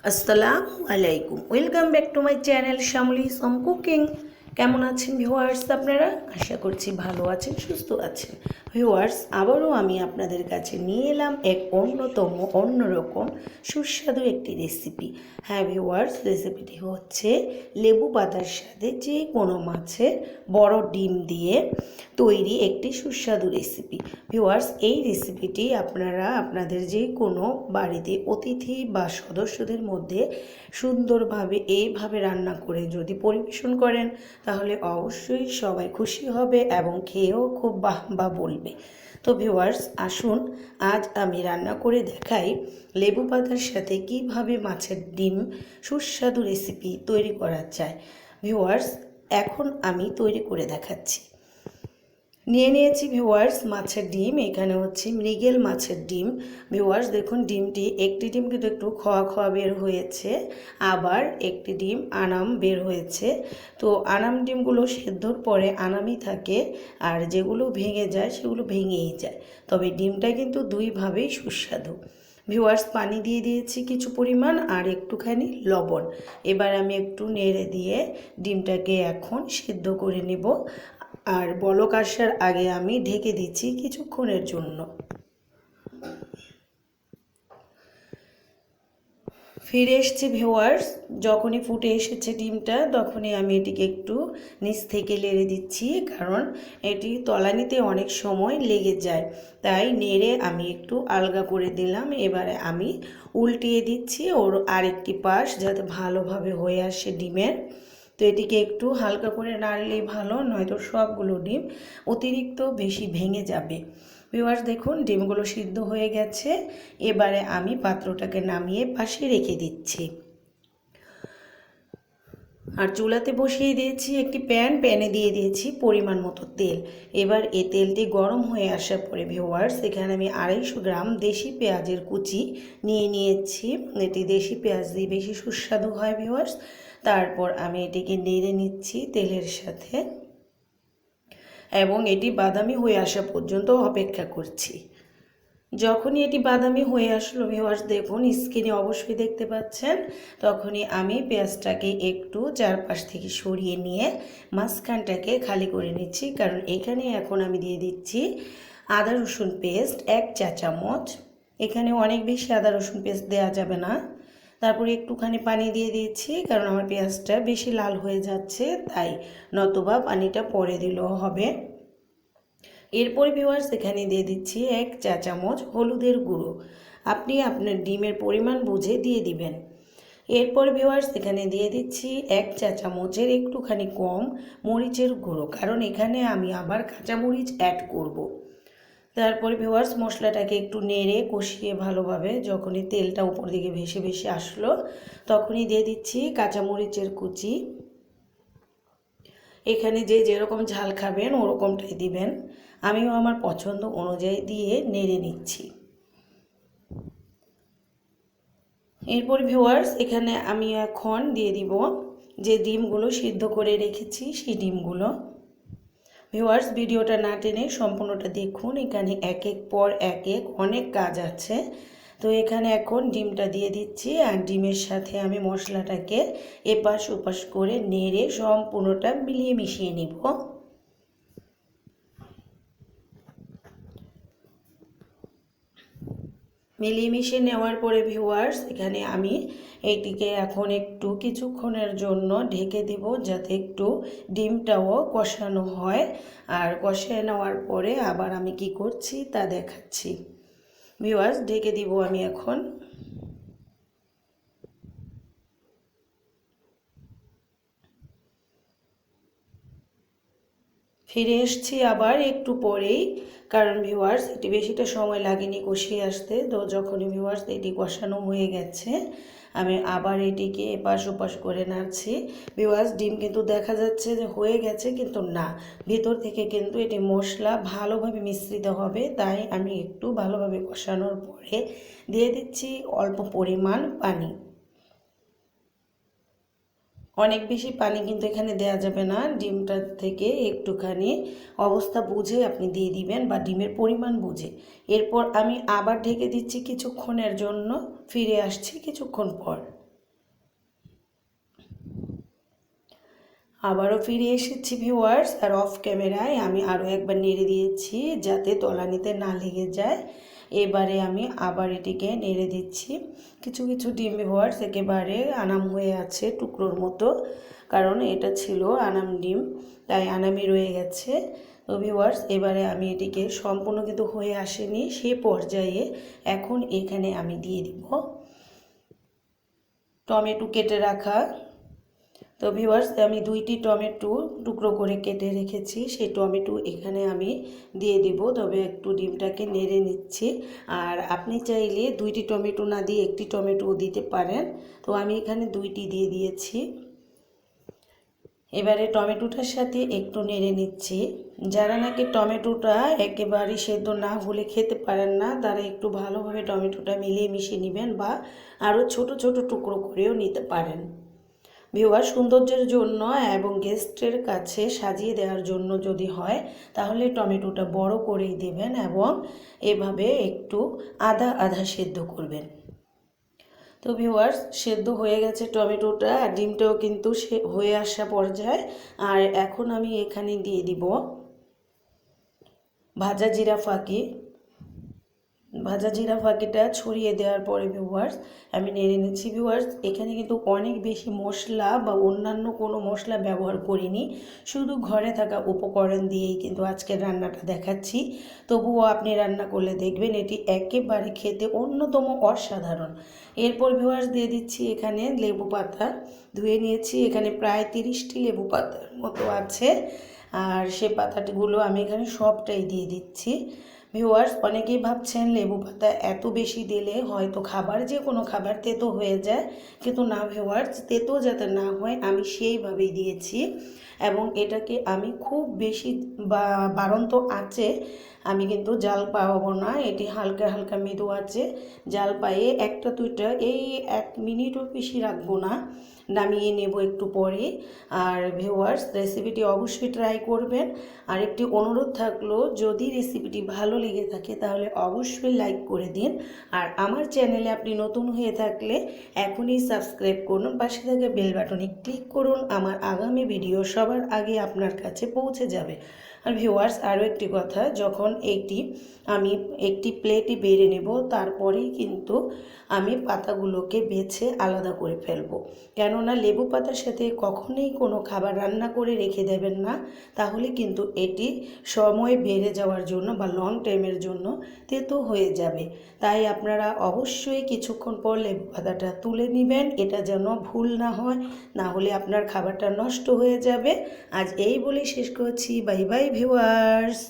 আসসালামু আলাইকুম, welcome back to my channel Shyamoli some cooking. কেমন আছেন ভিউয়ার্স? আপনারা আশা করছি ভালো আছেন, সুস্থ আছেন। ভিউয়ার্স, আবারও আমি আপনাদের কাছে নিয়ে এলাম এক অন্যরকম সুস্বাদু একটি রেসিপি। হ্যাঁ ভিউয়ার্স, রেসিপিটি হচ্ছে লেবু পাতার সাথে যে কোনো মাছের বড় ডিম দিয়ে তৈরি একটি সুস্বাদু রেসিপি। ভিউয়ার্স, এই রেসিপিটি আপনারা আপনাদের যে কোনো বাড়িতে অতিথি বা সদস্যদের মধ্যে সুন্দরভাবে এইভাবে রান্না করে যদি পরিবেশন করেন তাহলে অবশ্যই সবাই খুশি হবে এবং খেয়েও খুব বাহ বলবে। তো ভিউয়ার্স, আসুন আজ আমি রান্না করে দেখাই লেবু পাতার সাথে কিভাবে মাছের ডিম সুস্বাদু রেসিপি তৈরি করা যায়। ভিউয়ার্স, এখন আমি তৈরি করে দেখাচ্ছি। নিয়েছি ভিউয়ার্স মাছের ডিম। এখানে হচ্ছে মৃগেল মাছের ডিম। ভিউয়ার্স দেখুন, ডিমটি একটি ডিম কিন্তু একটু খোয়া বের হয়েছে, আবার একটি ডিম আনাম বের হয়েছে। তো আনাম ডিমগুলো সেদ্ধর পরে আনামই থাকে, আর যেগুলো ভেঙে যায় সেগুলো ভেঙেই যায়। তবে ডিমটা কিন্তু দুইভাবেই সুস্বাদু। ভিউয়ার্স, পানি দিয়ে দিয়েছি কিছু পরিমাণ আর একটুখানি লবণ। এবার আমি একটু নেড়ে দিয়ে ডিমটাকে এখন সিদ্ধ করে নেব। আর বলক আসার আগে আমি ঢেকে দিচ্ছি কিছুক্ষণের জন্য। ফিরে এসেছি ভিউয়ার্স। যখনই ফুটে এসেছে ডিমটা তখনই আমি এটিকে একটু নিচ থেকে নেড়ে দিচ্ছি, কারণ এটি তলানিতে অনেক সময় লেগে যায়, তাই নেড়ে আমি একটু আলগা করে দিলাম। এবারে আমি উল্টিয়ে দিচ্ছি ওর আরেকটি পাশ, যাতে ভালোভাবে হয়ে আসে ডিমের। তো এটিকে একটু হালকা করে নাড়লেই ভালো, নয়তো সবগুলো ডিম অতিরিক্ত বেশি ভেঙে যাবে। ভিউয়ার্স দেখুন, ডিমগুলো সিদ্ধ হয়ে গেছে। এবারে আমি পাত্রটাকে নামিয়ে পাশে রেখে দিচ্ছি। আর চুলাতে বসিয়ে দিয়েছি একটি প্যানে দিয়ে দিয়েছি পরিমাণ মতো তেল। এবার এই তেলটি গরম হয়ে আসার পরে ভিউয়ার্স, এখানে আমি 250 গ্রাম দেশি পেঁয়াজের কুচি নিয়েছি। এটি দেশি পেঁয়াজ দিয়ে বেশি সুস্বাদু হয় ভিউয়ার্স। তারপর আমি এটিকে নেড়ে নিচ্ছি তেলের সাথে এবং এটি বাদামি হয়ে আসা পর্যন্ত অপেক্ষা করছি। যখনই এটি বাদামি হয়ে আসলো ভিউয়ার্স, দেখুন স্ক্রিনে অবশ্যই দেখতে পাচ্ছেন, তখনই আমি পেঁয়াজটাকে একটু চারপাশ থেকে সরিয়ে নিয়ে মাঝখানটাকে খালি করে নিচ্ছি, কারণ এখানে এখন আমি দিয়ে দিচ্ছি আদা রসুন পেস্ট 1 চা চামচ। এখানে অনেক বেশি আদা রসুন পেস্ট দেওয়া যাবে না। তারপরে একটুখানি পানি দিয়ে দিয়েছি, কারণ আমার পেঁয়াজটা বেশি লাল হয়ে যাচ্ছে, তাই নতুবা পানিটা পরে দিলেও হবে। এরপর ভিউয়ার্স, এখানে দিয়ে দিচ্ছি 1 চা চামচ হলুদের গুঁড়ো। আপনি আপনার ডিমের পরিমাণ বুঝে দিয়ে দিবেন। এরপর ভিউয়ার্স, এখানে দিয়ে দিচ্ছি 1 চা চামচের একটুখানি কম মরিচের গুঁড়ো, কারণ এখানে আমি আবার কাঁচামরিচ অ্যাড করব। তারপরে ভিউয়ার্স, মশলাটাকে একটু নেড়ে কষিয়ে ভালোভাবে যখনই তেলটা উপর দিকে ভেসে আসলো তখনই দিয়ে দিচ্ছি কাঁচামরিচের কুচি। এখানে যে যেরকম ঝাল খাবেন ওরকমটাই দিবেন। আমিও আমার পছন্দ অনুযায়ী দিয়ে নেড়ে নিচ্ছি। এরপর ভিউয়ার্স, এখানে আমি এখন দিয়ে দিব যে ডিমগুলো সিদ্ধ করে রেখেছি সেই ডিমগুলো। ভিউয়ার্স, ভিডিওটা না টেনে সম্পূর্ণটা দেখুন, এখানে এক পর এক অনেক কাজ আছে। তো এখানে এখন ডিমটা দিয়ে দিচ্ছি, আর ডিমের সাথে আমি মশলাটাকে এপাশ ওপাশ করে নেড়ে সম্পূর্ণটা মিলিয়ে মিশিয়ে নিব। মিলিয়ে মিশিয়ে নেওয়ার পরে ভিউয়ার্স, এখানে আমি এইটিকে এখন একটু কিছুক্ষণের জন্য ঢেকে দিব, যাতে একটু ডিমটাও কষানো হয়। আর কষিয়ে নেওয়ার পরে আবার আমি কি করছি তা দেখাচ্ছি। ভিউয়ার্স, ঢেকে দিব আমি এখন। ফিরে এসছি আবার একটু পরেই, কারণ ভিউয়ার্স এটি বেশিটা সময় লাগেনি কষিয়ে আসতে। তো যখনই ভিউয়ার্স এটি কষানো হয়ে গেছে আমি আবার এটিকে এপাশ ওপাশ করে নাড়ছি। ভিউয়ার্স, ডিম কিন্তু দেখা যাচ্ছে যে হয়ে গেছে, কিন্তু না, ভেতর থেকে কিন্তু এটি মশলা ভালোভাবে মিশ্রিত হবে, তাই আমি একটু ভালোভাবে কষানোর পরে দিয়ে দিচ্ছি অল্প পরিমাণ পানি। অনেক বেশি পানি কিন্তু এখানে দেওয়া যাবে না, ডিমটা থেকে একটুখানি অবস্থা বুঝে আপনি দিয়ে দিবেন, বা ডিমের পরিমাণ বুঝে। এরপর আমি আবার ঢেকে দিচ্ছি কিছুক্ষণের জন্য। ফিরে আসছি কিছুক্ষণ পর। আবারও ফিরে এসেছি ভিউয়ার্স, আর অফ ক্যামেরায় আমি আরও একবার নেড়ে দিয়েছি যাতে তলানিতে না লেগে যায়। এবারে আমি আবার এটিকে নেড়ে দিচ্ছি। কিছু কিছু ডিম ভিউয়ার্স একেবারে আনাম হয়ে আছে টুকরোর মতো, কারণ এটা ছিল আনাম ডিম, তাই আনামি রয়ে গেছে। তো ভিউয়ার্স এবারে আমি এটিকে সম্পূর্ণ কিন্তু হয়ে আসেনি, সেই পর্যায়ে এখন এখানে আমি দিয়ে দিব টমেটো কেটে রাখা। তো ভিউয়ার্স আমি 2টি টমেটো টুকরো করে কেটে রেখেছি, সেই টমেটো এখানে আমি দিয়ে দিব। তবে একটু ডিমটাকে নেড়ে নিচ্ছি। আর আপনি চাইলে 2টি টমেটো না দিয়ে 1টি টমেটো দিতে পারেন। তো আমি এখানে 2টি দিয়ে দিয়েছি। এবারে টমেটোটার সাথে একটু নেড়ে নিচ্ছি। যারা নাকি টমেটোটা একেবারে সেদ্ধ না হলে খেতে পারেন না, তারা একটু ভালোভাবে টমেটোটা মিলিয়ে মিশিয়ে নেবেন, বা আরও ছোট ছোট টুকরো করেও নিতে পারেন। ভিউয়ার সৌন্দর্যের জন্য এবং গেস্টের কাছে সাজিয়ে দেওয়ার জন্য যদি হয়, তাহলে টমেটোটা বড় করেই দেবেন এবং এভাবে একটু আধা আধা সেদ্ধ করবেন। তো ভিউয়ার্স সেদ্ধ হয়ে গেছে টমেটোটা, আর ডিমটাও কিন্তু হয়ে আসা পর্যায়ে। আর এখন আমি এখানে দিয়ে দিব ভাজা জিরা ফাঁকি। ভাজা জিরা ফাঁকিটা ছড়িয়ে দেওয়ার পরে ভিউয়ার্স আমি নেড়ে নিচ্ছি। ভিউয়ার্স এখানে কিন্তু অনেক বেশি মশলা বা অন্যান্য কোনো মশলা ব্যবহার করিনি, শুধু ঘরে থাকা উপকরণ দিয়েই কিন্তু আজকের রান্নাটা দেখাচ্ছি। তবুও আপনি রান্না করলে দেখবেন এটি একেবারে খেতে অন্যতম অসাধারণ। এরপর ভিউয়ার্স দিয়ে দিচ্ছি এখানে লেবু পাতা। ধুয়ে নিয়েছি, এখানে প্রায় 30টি লেবু পাতার মতো আছে, আর সে পাতাগুলো আমি এখানে সবটাই দিয়ে দিচ্ছি। ভিউয়ার্স অনেকেই ভাবছেন লেবু পাতা এত বেশি দিলে হয়তো যে কোনো খাবার তেতো হয়ে যায়, কিন্তু না ভিউয়ার্স, তেতো যাতে না হয় আমি সেইভাবেই দিয়েছি। এবং এটাকে আমি খুব বেশি বাড়ন্ত আঁচে আমি কিন্তু জাল পাওয়াবো না, এটি হালকা হালকা মৃদু আঁচে জাল পাইয়ে 1টা 2টা এই 1 মিনিটও বেশি রাখবো না, নামিয়ে নেব একটু পরে। আর ভিউয়ার্স রেসিপিটি অবশ্যই ট্রাই করবেন। আর একটি অনুরোধ থাকলো, যদি রেসিপিটি ভালো লেগে থাকে তাহলে অবশ্যই লাইক করে দিন। আর আমার চ্যানেলে আপনি নতুন হয়ে থাকলে এখনই সাবস্ক্রাইব করুন, পাশে থাকা বেল বাটনে ক্লিক করুন, আমার আগামী ভিডিও সবার আগে আপনার কাছে পৌঁছে যাবে। আর ভিউয়ার্স আরও একটি কথা, যখন আমি একটি প্লেটে বেড়ে নেব, তারপরেই কিন্তু আমি পাতাগুলোকে বেছে আলাদা করে ফেলবো। কেননা লেবু পাতার সাথে কখনোই কোনো খাবার রান্না করে রেখে দেবেন না, তাহলে কিন্তু এটি সময় বেড়ে যাওয়ার জন্য বা লং টাইমের জন্য তেতো হয়ে যাবে। তাই আপনারা অবশ্যই কিছুক্ষণ পর লেবু পাতাটা তুলে নেবেন, এটা যেন ভুল না হয়, না হলে আপনার খাবারটা নষ্ট হয়ে যাবে। আজ এই বলেই শেষ করছি। Bye bye viewers.